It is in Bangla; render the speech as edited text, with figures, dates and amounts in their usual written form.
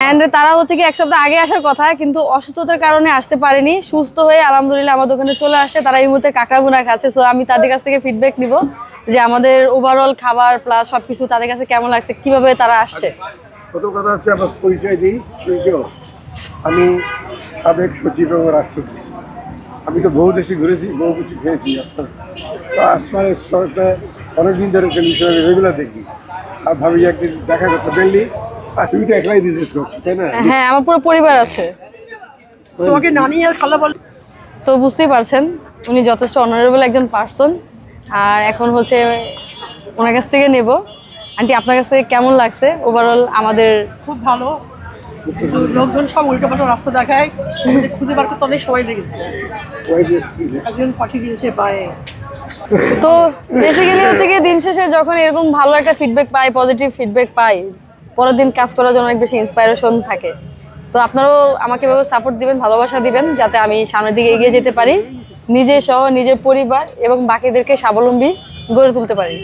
এন্ড তারা হচ্ছে কি এক সপ্তাহ আগে আসার কথা, কিন্তু অসুস্থতার কারণে আসতে পারেনি। সুস্থ হয়ে আলহামদুলিল্লাহ আমার দোকানে চলে আসে। তারা এই মুহূর্তে কাঁকড়া ভুনা খাচ্ছে। সো আমি তাদের কাছ থেকে ফিডব্যাক নিব যে আমাদের ওভারঅল খাবার প্লাস সবকিছু তাদের কাছে কেমন লাগছে, কিভাবে তারা আসছে। প্রথম কথা হচ্ছে আমার পরিচয় দিই। আমি সাবেক সচিব এবং রাষ্ট্রপতি। আমি তো বহু দেশে ঘুরেছি, বহু কিছু খেয়েছি। তো আসমানের স্টলটা অনেকদিন ধরে টেলিভিশনে রেগুলার দেখি, আর ভাবি যে একদিন দেখা করতে পারলি। আর তুমি তো একলাই বিজনেস করছো, তাই না? হ্যাঁ, আমার পুরো পরিবার আছে। তোমাকে নানি আর খালা বল। তো বুঝতেই পারছেন উনি যথেষ্ট অনারেবল একজন পার্সন। আর এখন হচ্ছে ওনার কাছ থেকে নেব। আন্টি, আপনার কাছে কেমন লাগছে ওভারঅল? আমাদের খুব ভালো। লোকজন সব উল্টোপাল্টা রাস্তা দেখায়, খুঁজে বার করতে অনেক সময় লেগেছে। একজন পাঠিয়ে দিয়েছে পায়ে। তো বেসিক্যালি হচ্ছে গিয়ে দিন শেষে যখন এরকম ভালো একটা ফিডব্যাক পাই, পজিটিভ ফিডব্যাক পাই, পরের দিন কাজ করার জন্য অনেক বেশি ইন্সপাইরেশন থাকে। তো আপনারাও আমাকে এভাবে সাপোর্ট দিবেন, ভালোবাসা দিবেন, যাতে আমি সামনের দিকে এগিয়ে যেতে পারি, নিজে সহ নিজের পরিবার এবং বাকিদেরকে স্বাবলম্বী গড়ে তুলতে পারি।